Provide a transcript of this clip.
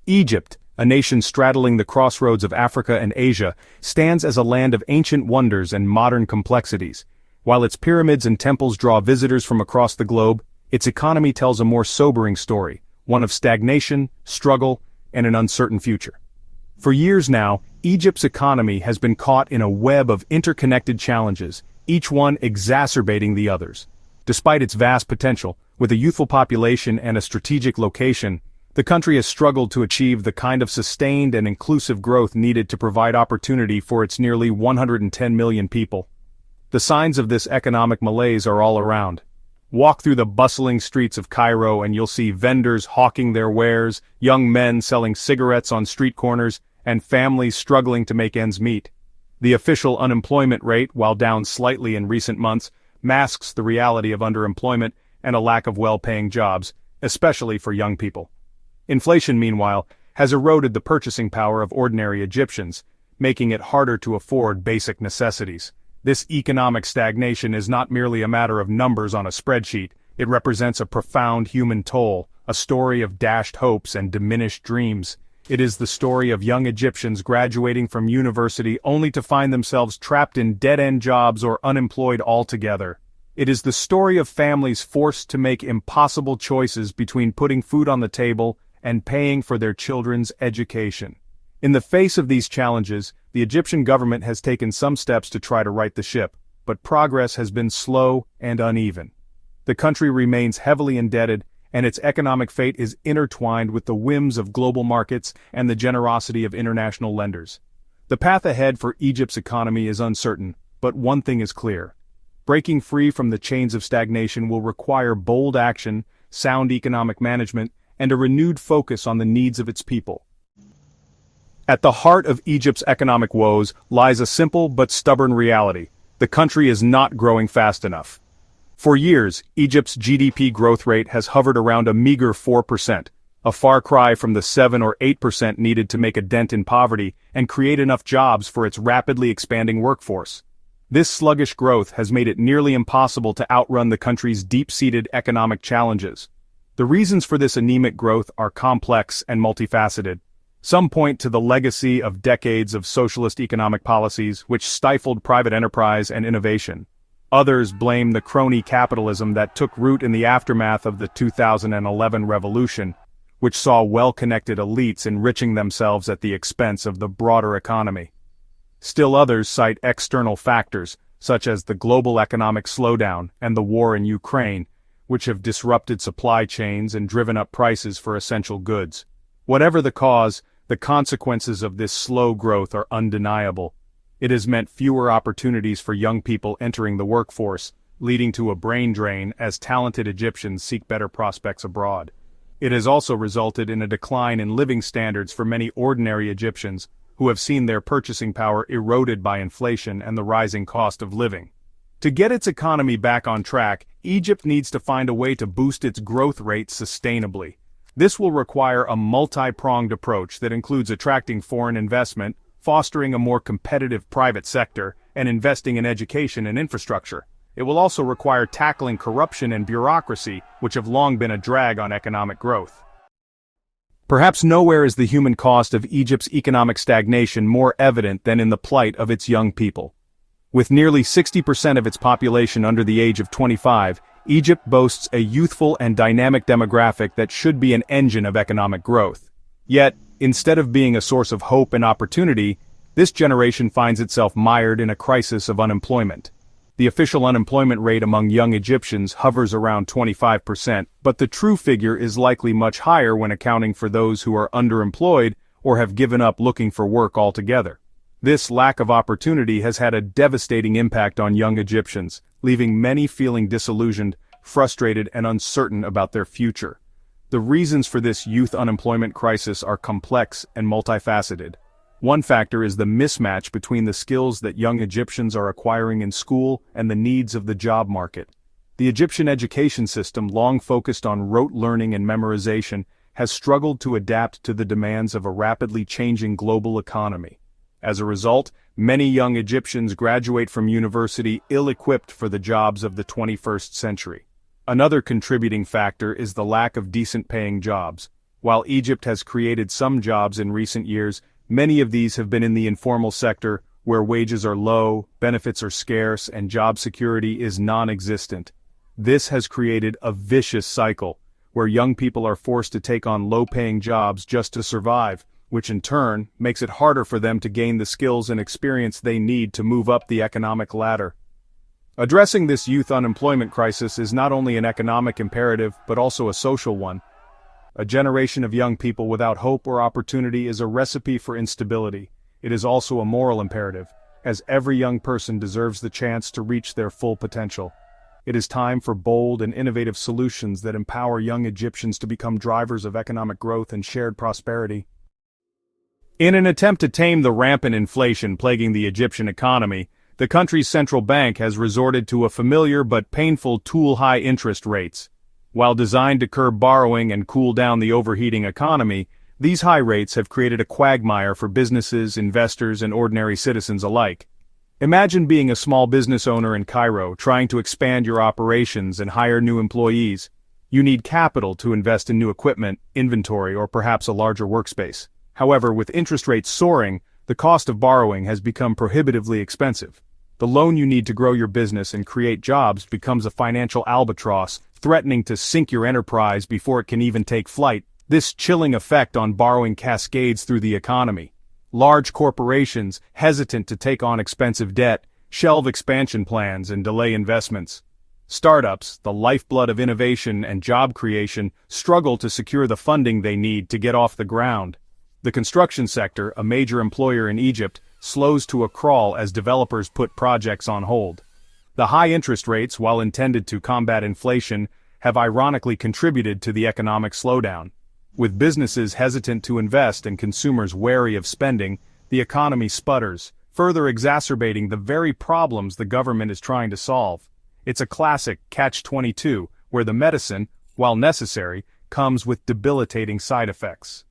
Egypt, a nation straddling the crossroads of Africa and Asia, stands as a land of ancient wonders and modern complexities. While its pyramids and temples draw visitors from across the globe, its economy tells a more sobering story, one of stagnation, struggle, and an uncertain future. For years now, Egypt's economy has been caught in a web of interconnected challenges, each one exacerbating the others. Despite its vast potential, with a youthful population and a strategic location, the country has struggled to achieve the kind of sustained and inclusive growth needed to provide opportunity for its nearly 110 million people. The signs of this economic malaise are all around. Walk through the bustling streets of Cairo and you'll see vendors hawking their wares, young men selling cigarettes on street corners, and families struggling to make ends meet. The official unemployment rate, while down slightly in recent months, masks the reality of underemployment and a lack of well-paying jobs, especially for young people. Inflation, meanwhile, has eroded the purchasing power of ordinary Egyptians, making it harder to afford basic necessities. This economic stagnation is not merely a matter of numbers on a spreadsheet, it represents a profound human toll, a story of dashed hopes and diminished dreams. It is the story of young Egyptians graduating from university only to find themselves trapped in dead-end jobs or unemployed altogether. It is the story of families forced to make impossible choices between putting food on the table and paying for their children's education. In the face of these challenges, the Egyptian government has taken some steps to try to right the ship, but progress has been slow and uneven. The country remains heavily indebted, and its economic fate is intertwined with the whims of global markets and the generosity of international lenders. The path ahead for Egypt's economy is uncertain, but one thing is clear. Breaking free from the chains of stagnation will require bold action, sound economic management, and a renewed focus on the needs of its people. At the heart of Egypt's economic woes lies a simple but stubborn reality: the country is not growing fast enough. For years, Egypt's GDP growth rate has hovered around a meager 4%, a far cry from the 7 or 8% needed to make a dent in poverty and create enough jobs for its rapidly expanding workforce. This sluggish growth has made it nearly impossible to outrun the country's deep-seated economic challenges. The reasons for this anemic growth are complex and multifaceted. Some point to the legacy of decades of socialist economic policies which stifled private enterprise and innovation. Others blame the crony capitalism that took root in the aftermath of the 2011 revolution, which saw well-connected elites enriching themselves at the expense of the broader economy. Still others cite external factors, such as the global economic slowdown and the war in Ukraine, which have disrupted supply chains and driven up prices for essential goods. Whatever the cause, the consequences of this slow growth are undeniable. It has meant fewer opportunities for young people entering the workforce, leading to a brain drain as talented Egyptians seek better prospects abroad. It has also resulted in a decline in living standards for many ordinary Egyptians, who have seen their purchasing power eroded by inflation and the rising cost of living. To get its economy back on track, Egypt needs to find a way to boost its growth rate sustainably. This will require a multi-pronged approach that includes attracting foreign investment, fostering a more competitive private sector, and investing in education and infrastructure. It will also require tackling corruption and bureaucracy, which have long been a drag on economic growth. Perhaps nowhere is the human cost of Egypt's economic stagnation more evident than in the plight of its young people. With nearly 60% of its population under the age of 25, Egypt boasts a youthful and dynamic demographic that should be an engine of economic growth. Yet, instead of being a source of hope and opportunity, this generation finds itself mired in a crisis of unemployment. The official unemployment rate among young Egyptians hovers around 25%, but the true figure is likely much higher when accounting for those who are underemployed or have given up looking for work altogether. This lack of opportunity has had a devastating impact on young Egyptians, leaving many feeling disillusioned, frustrated, and uncertain about their future. The reasons for this youth unemployment crisis are complex and multifaceted. One factor is the mismatch between the skills that young Egyptians are acquiring in school and the needs of the job market. The Egyptian education system, long focused on rote learning and memorization, has struggled to adapt to the demands of a rapidly changing global economy. As a result, many young Egyptians graduate from university ill-equipped for the jobs of the 21st century. Another contributing factor is the lack of decent-paying jobs. While Egypt has created some jobs in recent years, many of these have been in the informal sector, where wages are low, benefits are scarce, and job security is non-existent. This has created a vicious cycle, where young people are forced to take on low-paying jobs just to survive, which in turn makes it harder for them to gain the skills and experience they need to move up the economic ladder. Addressing this youth unemployment crisis is not only an economic imperative but also a social one. A generation of young people without hope or opportunity is a recipe for instability. It is also a moral imperative, as every young person deserves the chance to reach their full potential. It is time for bold and innovative solutions that empower young Egyptians to become drivers of economic growth and shared prosperity. In an attempt to tame the rampant inflation plaguing the Egyptian economy, the country's central bank has resorted to a familiar but painful tool: high interest rates. While designed to curb borrowing and cool down the overheating economy, these high rates have created a quagmire for businesses, investors, and ordinary citizens alike. Imagine being a small business owner in Cairo trying to expand your operations and hire new employees. You need capital to invest in new equipment, inventory, or perhaps a larger workspace. However, with interest rates soaring, the cost of borrowing has become prohibitively expensive. The loan you need to grow your business and create jobs becomes a financial albatross, threatening to sink your enterprise before it can even take flight. This chilling effect on borrowing cascades through the economy. Large corporations, hesitant to take on expensive debt, shelve expansion plans and delay investments. Startups, the lifeblood of innovation and job creation, struggle to secure the funding they need to get off the ground. The construction sector, a major employer in Egypt, slows to a crawl as developers put projects on hold. The high interest rates, while intended to combat inflation, have ironically contributed to the economic slowdown. With businesses hesitant to invest and consumers wary of spending, the economy sputters, further exacerbating the very problems the government is trying to solve. It's a classic catch-22, where the medicine, while necessary, comes with debilitating side effects.